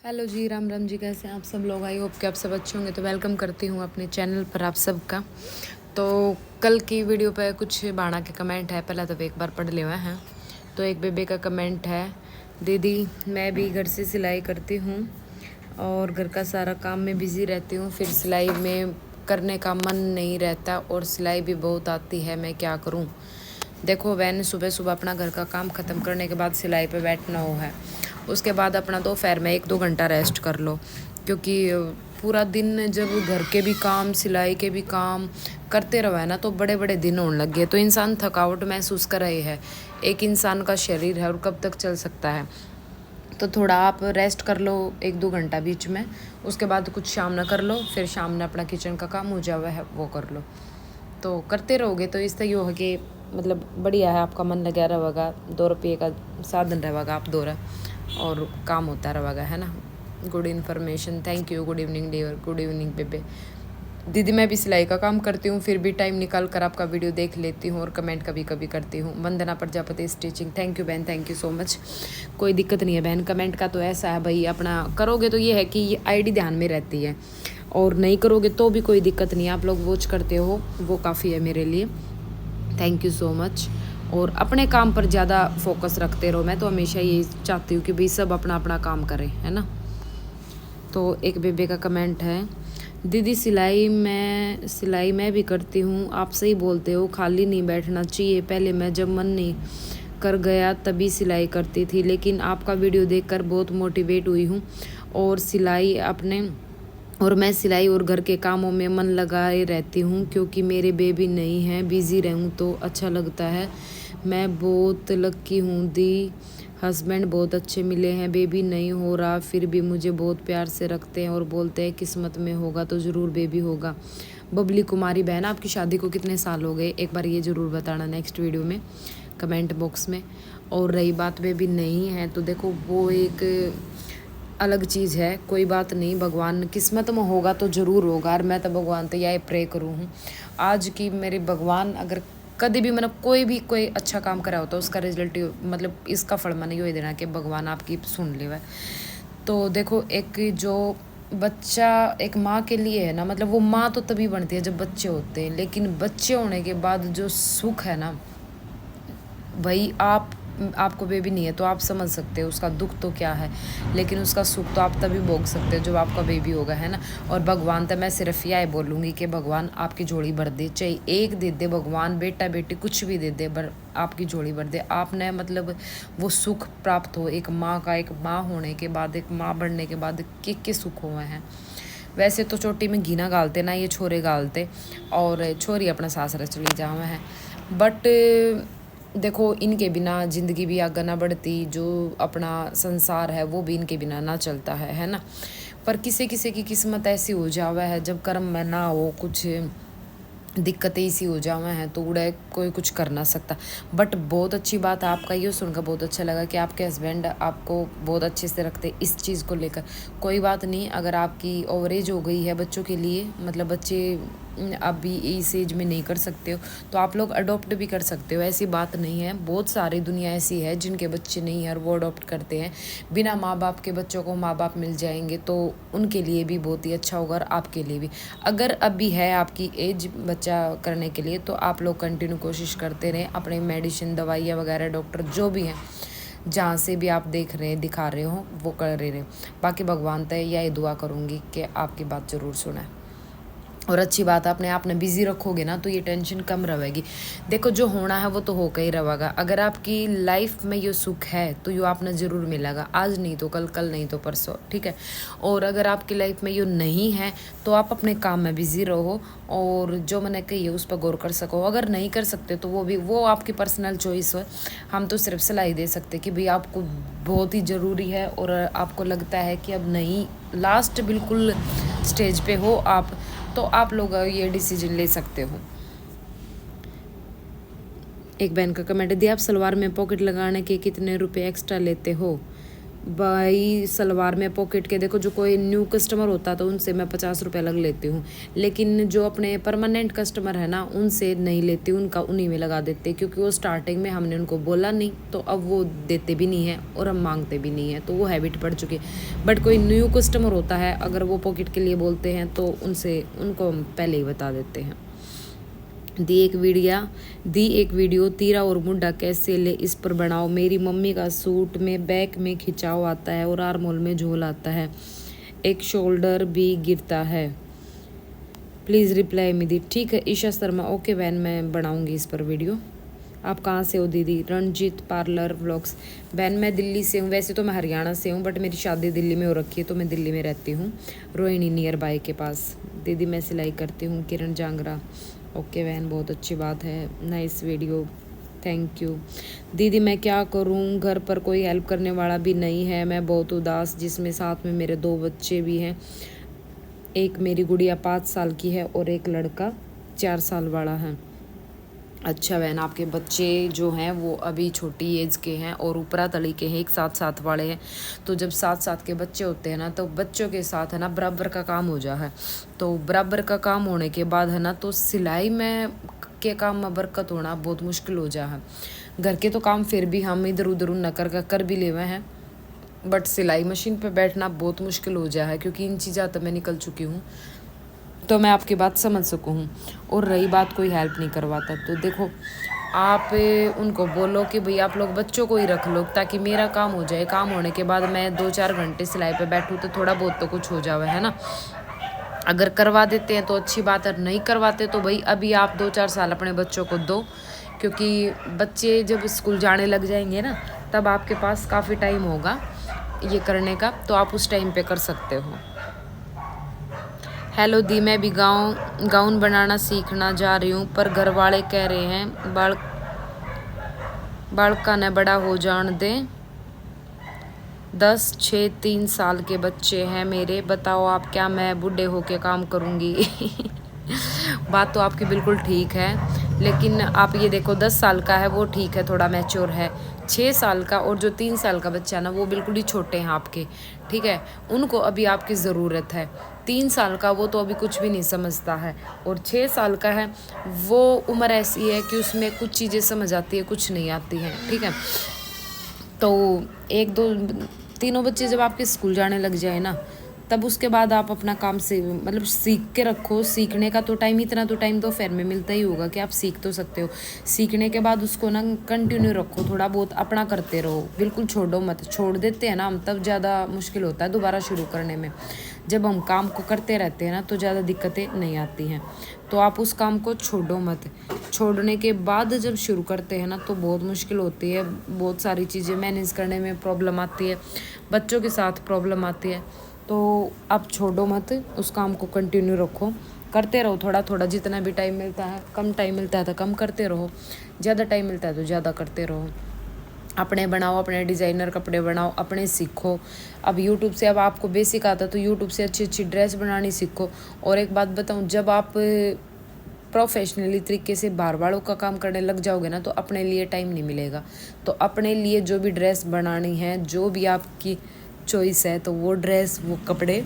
Hello जी, राम राम जी। कैसे हैं आप सब लोग? आई होप कि आप सब अच्छे होंगे। तो वेलकम करती हूँ अपने चैनल पर आप सबका। तो कल की वीडियो पे कुछ बाणा के कमेंट है, पहले तो एक बार पढ़ ले हुए हैं। तो एक बेबे का कमेंट है, दीदी मैं भी घर से सिलाई करती हूँ और घर का सारा काम में बिज़ी रहती हूँ, फिर सिलाई में करने का मन नहीं रहता और सिलाई भी बहुत आती है, मैं क्या करूँ? देखो बहन, सुबह सुबह अपना घर का काम ख़त्म करने के बाद सिलाई पे बैठना हो है, उसके बाद अपना दोपहर में 1-2 घंटा रेस्ट कर लो, क्योंकि पूरा दिन जब घर के भी काम सिलाई के भी काम करते रहो है ना, तो बड़े बड़े दिन होने लग गए, तो इंसान थकावट महसूस कर रहे है। एक इंसान का शरीर है और कब तक चल सकता है? तो थोड़ा आप रेस्ट कर लो 1-2 घंटा बीच में, उसके बाद कुछ शाम ना कर लो, फिर शाम में अपना किचन का काम हो जावा है वो कर लो। तो करते रहोगे तो इससे ये हो कि मतलब बढ़िया है, आपका मन लगा रहेगा, 2 रुपये का साधन रहेगा आप दो रहा और काम होता रहेगा, है ना। Good information, thank you. Good evening dear, good evening बेबे। दीदी मैं भी सिलाई का काम करती हूँ, फिर भी टाइम निकाल कर आपका वीडियो देख लेती हूँ और कमेंट कभी कभी करती हूँ। वंदना प्रजापति स्टिचिंग, थैंक यू बहन, थैंक यू सो मच। कोई दिक्कत नहीं है बहन, कमेंट का तो ऐसा है भाई, अपना करोगे तो ये है कि ये आईडी ध्यान में रहती है, और नहीं करोगे तो भी कोई दिक्कत नहीं है। आप लोग वॉच करते हो वो काफ़ी है मेरे लिए, थैंक यू सो मच। और अपने काम पर ज़्यादा फोकस रखते रहो, मैं तो हमेशा यही चाहती हूँ कि भाई सब अपना अपना काम करें, है ना। तो एक बेबे का कमेंट है, दीदी सिलाई मैं भी करती हूँ, आप सही बोलते हो, खाली नहीं बैठना चाहिए। पहले मैं जब मन नहीं कर गया तभी सिलाई करती थी, लेकिन आपका वीडियो देखकर बहुत मोटिवेट हुई हूँ और मैं सिलाई और घर के कामों में मन लगाए रहती हूँ, क्योंकि मेरे बेबी नहीं है, बिज़ी रहूँ तो अच्छा लगता है। मैं बहुत लक्की हूँ दी, हस्बैंड बहुत अच्छे मिले हैं, बेबी नहीं हो रहा फिर भी मुझे बहुत प्यार से रखते हैं और बोलते हैं किस्मत में होगा तो ज़रूर बेबी होगा। बबली कुमारी बहन, आपकी शादी को कितने साल हो गए, एक बार ये ज़रूर बताना नेक्स्ट वीडियो में कमेंट बॉक्स में। और रही बात बेबी नहीं है, तो देखो वो एक अलग चीज़ है, कोई बात नहीं, भगवान किस्मत में होगा तो ज़रूर होगा। और मैं तो भगवान तो यही प्रे करूँ हूँ आज की मेरे भगवान, अगर कभी भी मैंने कोई अच्छा काम करा होता उसका रिजल्ट मतलब इसका फल मैंने ये देना कि भगवान आपकी सुन ले। तो देखो एक जो बच्चा एक माँ के लिए है ना, मतलब वो माँ तो तभी बनती है जब बच्चे होते हैं, लेकिन बच्चे होने के बाद जो सुख है ना भाई, आपको बेबी नहीं है तो आप समझ सकते हो उसका दुख तो क्या है, लेकिन उसका सुख तो आप तभी भोग सकते हो जब आपका बेबी होगा, है ना। और भगवान तो मैं सिर्फ यही बोलूँगी कि भगवान आपकी झोली भर दे, चाहे एक दे दे भगवान, बेटा बेटी कुछ भी दे दे, पर आपकी झोली भर दे। आपने मतलब वो सुख प्राप्त हो एक माँ का, एक माँ होने के बाद, एक माँ बनने के बाद के सुख हुए हैं। वैसे तो चोटी में घी ना गालते ना ये छोरे गालते, और छोरी अपना सासरा चली जावे हैं, बट देखो इनके बिना ज़िंदगी भी आगे ना बढ़ती, जो अपना संसार है वो भी इनके बिना ना चलता है ना। पर किसी किसी की किस्मत ऐसी हो जावा है, जब कर्म में ना हो, कुछ दिक्कतें इसी हो जावा हैं तो उड़े कोई कुछ कर ना सकता। बट बहुत अच्छी बात है, आपका ये सुनकर बहुत अच्छा लगा कि आपके हस्बैंड आपको बहुत अच्छे से रखते इस चीज़ को लेकर। कोई बात नहीं, अगर आपकी ओवरेज हो गई है बच्चों के लिए, मतलब बच्चे आप भी इस एज में नहीं कर सकते हो, तो आप लोग अडॉप्ट भी कर सकते हो, ऐसी बात नहीं है। बहुत सारी दुनिया ऐसी है जिनके बच्चे नहीं है और वो अडॉप्ट करते हैं। बिना माँ बाप के बच्चों को माँ बाप मिल जाएंगे तो उनके लिए भी बहुत ही अच्छा होगा और आपके लिए भी। अगर अभी है आपकी एज बच्चा करने के लिए, तो आप लोग कंटिन्यू कोशिश करते रहें, अपने मेडिसिन दवाइयाँ वगैरह डॉक्टर जो भी हैं जहाँ से भी आप देख रहे हैं दिखा रहे हो वो कर रहे। बाकी भगवान तय यही दुआ करूँगी कि आपकी बात ज़रूर सुने। और अच्छी बात है, अपने आप ने बिज़ी रखोगे ना तो ये टेंशन कम रहेगी। देखो जो होना है वो तो होकर ही रहेगा। अगर आपकी लाइफ में ये सुख है तो ये आपने ज़रूर मिलेगा, आज नहीं तो कल, कल नहीं तो परसों, ठीक है। और अगर आपकी लाइफ में ये नहीं है तो आप अपने काम में बिज़ी रहो और जो मैंने कही है उस पर गौर कर सको। अगर नहीं कर सकते तो वो आपकी पर्सनल चॉइस है। हम तो सिर्फ सलाह दे सकते कि भाई आपको बहुत ही ज़रूरी है और आपको लगता है कि अब नहीं, लास्ट बिल्कुल स्टेज पे हो आप, तो आप लोग ये डिसीजन ले सकते हो। एक बहन का कमेंट दिया, आप सलवार में पॉकेट लगाने के कितने रुपए एक्स्ट्रा लेते हो? भाई सलवार में पॉकेट के देखो, जो कोई न्यू कस्टमर होता तो उनसे मैं 50 रुपये अलग लेती हूँ, लेकिन जो अपने परमानेंट कस्टमर है ना उनसे नहीं लेती, उनका उन्हीं में लगा देते, क्योंकि वो स्टार्टिंग में हमने उनको बोला नहीं तो अब वो देते भी नहीं है और हम मांगते भी नहीं है, तो वो हैबिट पड़ चुकी है। बट कोई न्यू कस्टमर होता है, अगर वो पॉकेट के लिए बोलते हैं तो उनको हम पहले ही बता देते हैं। दी एक वीडियो तीरा और मुड्ढा कैसे ले, इस पर बनाओ। मेरी मम्मी का सूट में बैक में खिंचाव आता है और आर्मोल में झोल आता है, एक शोल्डर भी गिरता है। प्लीज़ रिप्लाई मी दी। ठीक है ईशा शर्मा, ओके बहन, मैं बनाऊंगी इस पर वीडियो। आप कहाँ से हो दीदी? Ranjit parlour vlogs. बहन मैं दिल्ली से हूँ, वैसे तो मैं हरियाणा से हूँ, बट मेरी शादी दिल्ली में हो रखी है तो मैं दिल्ली में रहती हूँ, रोहिणी नियर बाय के पास। दीदी मैं सिलाई करती हूँ, किरण जांगरा। ओके बहन, बहुत अच्छी बात है, नाइस वीडियो, थैंक यू। दीदी मैं क्या करूँ, घर पर कोई हेल्प करने वाला भी नहीं है, मैं बहुत उदास, जिसमें साथ में मेरे 2 बच्चे भी हैं। एक मेरी गुड़िया 5 साल की है और एक लड़का 4 साल वाला है। अच्छा बहन, आपके बच्चे जो हैं वो अभी छोटी एज के हैं और ऊपरा तली के हैं, एक साथ वाले हैं। तो जब साथ के बच्चे होते हैं ना, तो बच्चों के साथ है ना बराबर का काम हो जा है। तो बराबर का काम होने के बाद है ना, तो सिलाई में के काम में बरकत होना बहुत मुश्किल हो जा है। घर के तो काम फिर भी हम इधर उधर न कर भी ले हुए हैं, बट सिलाई मशीन पर बैठना बहुत मुश्किल हो जा है, क्योंकि इन चीज़ें तो मैं निकल चुकी हूँ, तो मैं आपकी बात समझ सकूँ हूँ। और रही बात कोई हेल्प नहीं करवाता, तो देखो आप उनको बोलो कि भाई आप लोग बच्चों को ही रख लो, ताकि मेरा काम हो जाए। काम होने के बाद मैं 2-4 घंटे सिलाई पे बैठूँ तो थोड़ा बहुत तो कुछ हो जावे, है ना। अगर करवा देते हैं तो अच्छी बात है, नहीं करवाते तो भाई अभी आप 2-4 साल अपने बच्चों को दो, क्योंकि बच्चे जब स्कूल जाने लग जाएंगे ना, तब आपके पास काफ़ी टाइम होगा ये करने का, तो आप उस टाइम पे कर सकते हो। हेलो दी, मैं भी गाउन बनाना सीखना जा रही हूँ, पर घर वाले कह रहे हैं बालका ने बड़ा हो जान दे। 10, 6, 3 साल के बच्चे हैं मेरे, बताओ आप क्या मैं बूढ़े होके काम करूँगी? बात तो आपकी बिल्कुल ठीक है, लेकिन आप ये देखो 10 साल का है वो ठीक है, थोड़ा मैच्योर है। 6 साल का और जो 3 साल का बच्चा है ना, वो बिल्कुल ही छोटे हैं आपके, ठीक है, उनको अभी आपकी ज़रूरत है। 3 साल का वो तो अभी कुछ भी नहीं समझता है, और 6 साल का है वो उम्र ऐसी है कि उसमें कुछ चीज़ें समझ आती है, कुछ नहीं आती हैं, ठीक है। तो 1, 2, तीनों बच्चे जब आपके स्कूल जाने लग जाए ना, तब उसके बाद आप अपना काम से मतलब सीख के रखो। सीखने का तो टाइम, इतना तो टाइम तो फेयर में मिलता ही होगा कि आप सीख तो सकते हो। सीखने के बाद उसको ना कंटिन्यू रखो, थोड़ा बहुत अपना करते रहो, बिल्कुल छोड़ो मत। छोड़ देते हैं ना हम, तब ज़्यादा मुश्किल होता है दोबारा शुरू करने में। जब हम काम को करते रहते हैं ना, तो ज़्यादा दिक्कतें नहीं आती हैं, तो आप उस काम को छोड़ो मत। छोड़ने के बाद जब शुरू करते हैं ना, तो बहुत मुश्किल होती है, बहुत सारी चीज़ें मैनेज करने में प्रॉब्लम आती है, बच्चों के साथ प्रॉब्लम आती है। तो आप छोड़ो मत, उस काम को कंटिन्यू रखो, करते रहो थोड़ा थोड़ा, जितना भी टाइम मिलता है। कम टाइम मिलता है तो कम करते रहो, ज़्यादा टाइम मिलता है तो ज़्यादा करते रहो। अपने बनाओ, अपने डिज़ाइनर कपड़े बनाओ, अपने सीखो। अब यूट्यूब से, अब आपको बेसिक आता तो यूट्यूब से अच्छी अच्छी ड्रेस बनानी सीखो। और एक बात बताऊं, जब आप प्रोफेशनली तरीके से बाहर वालों का काम करने लग जाओगे ना, तो अपने लिए टाइम नहीं मिलेगा। तो अपने लिए जो भी ड्रेस बनानी है, जो भी आपकी चॉइस है, तो वो ड्रेस, वो कपड़े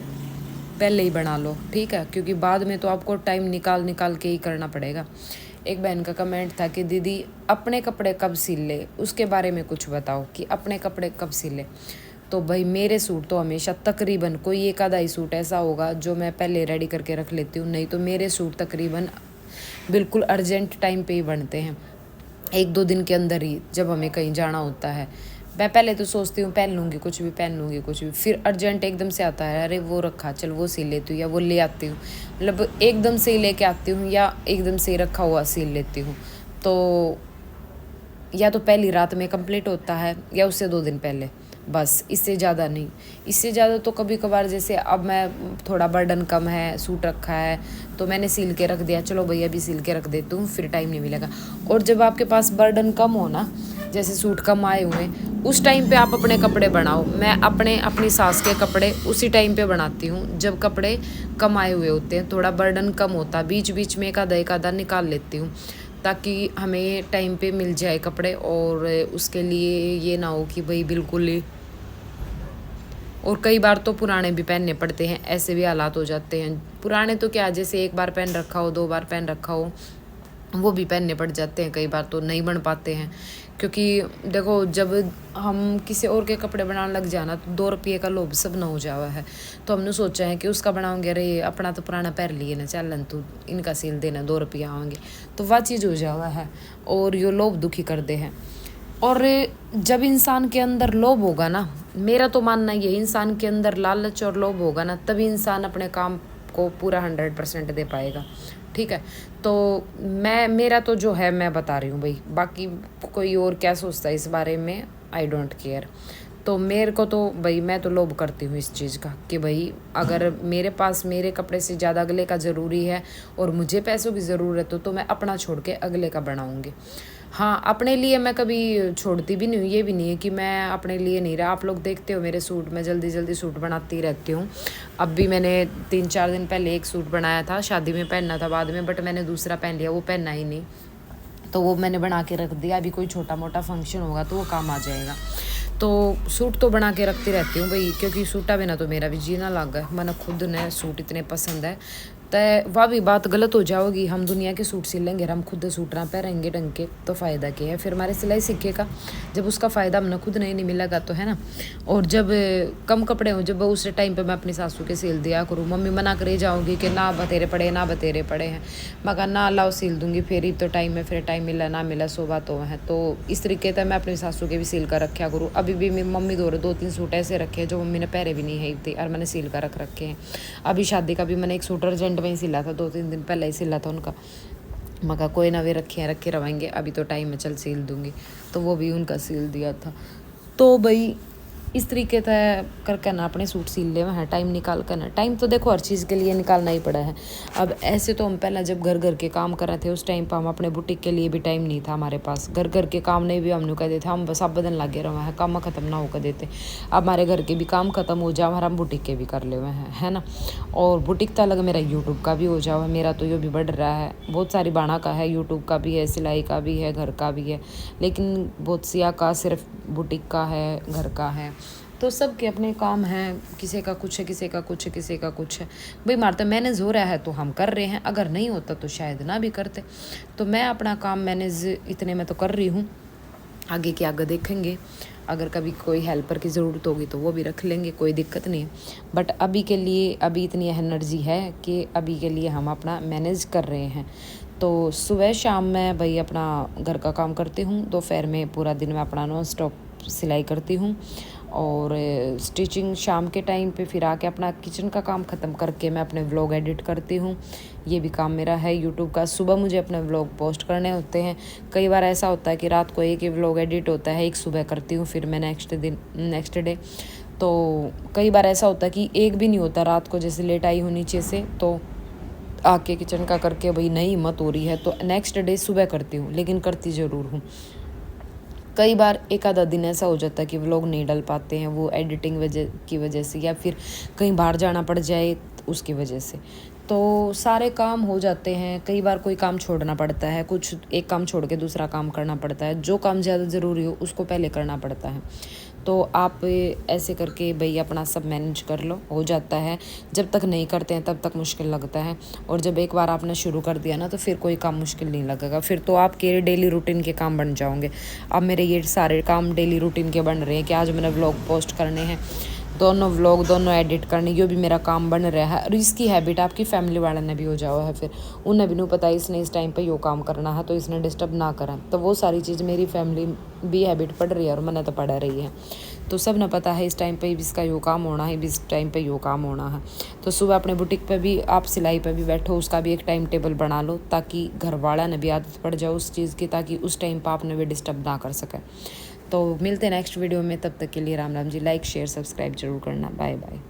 पहले ही बना लो, ठीक है, क्योंकि बाद में तो आपको टाइम निकाल के ही करना पड़ेगा। एक बहन का कमेंट था कि दीदी अपने कपड़े कब सिल ले, उसके बारे में कुछ बताओ कि अपने कपड़े कब सिले। तो भाई मेरे सूट तो हमेशा तकरीबन कोई एक आधा ही सूट ऐसा होगा जो मैं पहले रेडी करके रख लेती हूँ, नहीं तो मेरे सूट तकरीबन बिल्कुल अर्जेंट टाइम पे ही बनते हैं, 1-2 दिन के अंदर ही, जब हमें कहीं जाना होता है। मैं पहले तो सोचती हूँ पहन लूँगी कुछ भी, फिर अर्जेंट एकदम से आता है, अरे वो रखा, चल वो सिल लेती हूँ, या वो ले आती हूँ, मतलब एकदम से ही लेके आती हूँ, या एकदम से ही रखा हुआ सिल लेती हूँ। तो या तो पहली रात में कंप्लीट होता है, या उससे 2 दिन पहले, बस, इससे ज़्यादा नहीं। इससे ज़्यादा तो कभी कभार, जैसे अब मैं थोड़ा बर्डन कम है, सूट रखा है, तो मैंने सिल के रख दिया, चलो भैया अभी सिल के रख देती हूँ, फिर टाइम नहीं मिलेगा। और जब आपके पास बर्डन कम हो ना, जैसे सूट कम आए हुए, उस टाइम पे आप अपने कपड़े बनाओ। मैं अपनी सास के कपड़े उसी टाइम पे बनाती हूँ जब कपड़े कम आए हुए होते हैं, थोड़ा बर्डन कम होता, बीच बीच में एक आधा निकाल लेती हूँ, ताकि हमें टाइम पे मिल जाए कपड़े। और उसके लिए ये ना हो कि भाई बिल्कुल ही और कई बार तो पुराने भी पहनने पड़ते हैं, ऐसे भी हालात हो जाते हैं। पुराने तो क्या, जैसे एक बार पहन रखा हो, 2 बार पहन रखा हो, वो भी पहनने पड़ जाते हैं, कई बार तो नहीं बन पाते हैं। क्योंकि देखो, जब हम किसी और के कपड़े बनाने लग जाना तो 2 रुपये का लोभ सब न हो जावा है। तो हमने सोचा है कि उसका बनाओगे, अरे अपना तो पुराना पहन लिए ना, चलन तू इनका सील देना, 2 रुपये आएंगे, तो वह चीज़ हो जावा है और ये लोभ दुखी कर दे हैं। और जब इंसान के अंदर लोभ होगा ना, मेरा तो मानना ये, इंसान के अंदर लालच और लोभ होगा ना, तभी इंसान अपने काम को पूरा 100% दे पाएगा। ठीक है, तो मेरा तो जो है मैं बता रही हूँ भाई, बाकी कोई और क्या सोचता है इस बारे में, आई डोंट केयर। तो मेरे को तो भाई, मैं तो लोभ करती हूँ इस चीज़ का कि भाई अगर मेरे पास मेरे कपड़े से ज़्यादा अगले का ज़रूरी है और मुझे पैसों की ज़रूरत हो तो मैं अपना छोड़ के अगले का बनाऊँगी। हाँ, अपने लिए मैं कभी छोड़ती भी नहीं हूँ, ये भी नहीं है कि मैं अपने लिए नहीं रहा। आप लोग देखते हो मेरे सूट, मैं जल्दी जल्दी सूट बनाती रहती हूँ। अब भी मैंने 3-4 दिन पहले एक सूट बनाया था, शादी में पहनना था बाद में, बट मैंने दूसरा पहन लिया, वो पहनना ही नहीं, तो वो मैंने बना के रख दिया। अभी कोई छोटा मोटा फंक्शन होगा तो वो काम आ जाएगा। तो सूट तो बना के रखती रहती हूँ भाई, क्योंकि सूटा बिना तो मेरा भी जीना लग गया। मैंने खुद ने सूट इतने पसंद है, तो वह भी बात गलत हो जाओगी। हम दुनिया के सूट सिल लेंगे, हम खुद सूट ना पहनेंगे ढंग के, तो फ़ायदा क्या है फिर हमारे सिलाई सीखेगा, जब उसका फ़ायदा हमने खुद नहीं मिलेगा तो, है ना। और जब कम कपड़े हों, जब उस टाइम पे मैं अपनी सासू के सिल दिया करूँ। मम्मी मना करे जाओगी कि ना बतेरे पड़े, ना बतेरे पड़े हैं, मगर ना लाओ सिल दूँगी, फिर ही तो टाइम है, फिर टाइम मिला ना मिला सो बात हो है। तो इस तरीके से मैं अपनी सासू के भी सिल कर रखा करूँ। अभी भी मेरी मम्मी 2-3 सूट ऐसे रखे हैं जो मम्मी ने पहरे भी नहीं है थे, और मैंने सिल कर रख रखे हैं। अभी शादी का भी मैंने एक सूट अर्जेंट में ही सिला था, 2-3 दिन पहले ही सिला था उनका। मगर कोई ना, वे रखे रहेंगे, अभी तो टाइम में चल सिल दूँगी, तो वो भी उनका सिल दिया था। तो भाई इस तरीके से करके ना अपने सूट सिल ले हैं, टाइम निकाल कर ना। टाइम तो देखो हर चीज़ के लिए निकालना ही पड़ा है। अब ऐसे तो हम पहले जब घर के काम कर रहे थे, उस टाइम पर हम अपने बुटीक के लिए भी टाइम नहीं था हमारे पास। घर के काम नहीं भी हमने कह देते, हम बस आप बदन लगे रहे हैं, काम ख़त्म ना होकर देते। अब हमारे घर के भी काम ख़त्म हो जाओ, हम बुटीक के भी कर ले हुए हैं, है ना। और बुटीक तो अलग मेरा यूट्यूब का भी हो जाओ, मेरा तो ये भी बढ़ रहा है। बहुत सारी बाणा का है, यूट्यूब का भी है, सिलाई का भी है, घर का भी है, लेकिन बहुत सिया का सिर्फ बुटीक का है, घर का है। तो सब के अपने काम हैं, किसी का कुछ है, किसी का कुछ है, किसी का कुछ है। भाई मारता मैनेज हो रहा है तो हम कर रहे हैं, अगर नहीं होता तो शायद ना भी करते। तो मैं अपना काम मैनेज इतने में तो कर रही हूँ, आगे के आगे देखेंगे। अगर कभी कोई हेल्पर की ज़रूरत होगी तो वो भी रख लेंगे, कोई दिक्कत नहीं है। बट अभी के लिए अभी इतनी एनर्जी है कि अभी के लिए हम अपना मैनेज कर रहे हैं। तो सुबह शाम मैं भाई अपना घर का काम करती हूँ, दोपहर में पूरा दिन मैं अपना नॉन स्टॉप सिलाई करती हूँ, और स्टिचिंग शाम के टाइम पे फिर आके अपना किचन का काम ख़त्म करके मैं अपने व्लॉग एडिट करती हूँ। ये भी काम मेरा है यूट्यूब का। सुबह मुझे अपने व्लॉग पोस्ट करने होते हैं। कई बार ऐसा होता है कि रात को एक ही व्लॉग एडिट होता है, एक सुबह करती हूँ, फिर मैं नेक्स्ट डे। तो कई बार ऐसा होता है कि एक भी नहीं होता, रात को जैसे लेट आई हूँ नीचे से, तो आके किचन का करके भाई नहीं हिम्मत हो रही है तो नेक्स्ट डे सुबह करती हूँ, लेकिन करती ज़रूर हूँ। कई बार एक आधा दिन ऐसा हो जाता है कि व्लॉग नहीं डल पाते हैं, वो एडिटिंग की वजह से, या फिर कहीं बाहर जाना पड़ जाए उसकी वजह से। तो सारे काम हो जाते हैं। कई बार कोई काम छोड़ना पड़ता है, कुछ एक काम छोड़ के दूसरा काम करना पड़ता है। जो काम ज़्यादा ज़रूरी हो उसको पहले करना पड़ता है। तो आप ऐसे करके भाई अपना सब मैनेज कर लो, हो जाता है। जब तक नहीं करते हैं तब तक मुश्किल लगता है, और जब एक बार आपने शुरू कर दिया ना तो फिर कोई काम मुश्किल नहीं लगेगा, फिर तो आपके डेली रूटीन के काम बन जाओगे। अब मेरे ये सारे काम डेली रूटीन के बन रहे हैं कि आज मैंने व्लॉग पोस्ट करने हैं, दोनों व्लॉग दोनों एडिट करने, ये भी मेरा काम बन रहा है। और इसकी हैबिट आपकी फैमिली वाले ने भी हो जाओ है, फिर उन्हें भी नहीं पता इसने इस टाइम पे यो काम करना है तो इसने डिस्टर्ब ना करें। तो वो सारी चीज़ मेरी फैमिली भी हैबिट पड़ रही है और मैंने तो पढ़ा रही है। तो सब ने पता है इस टाइम पे इसका यो काम होना है, इस टाइम पे यो काम होना है। तो सुबह अपने बुटीक पे भी आप सिलाई पे भी बैठो, उसका भी एक टाइम टेबल बना लो, ताकि घर वाला ने भी आदत पड़ जाए उस चीज़ की, ताकि उस टाइम पर आपने भी डिस्टर्ब ना कर सके। तो मिलते हैं नेक्स्ट वीडियो में, तब तक के लिए Ram Ram ji. Like share subscribe जरूर करना। Bye bye.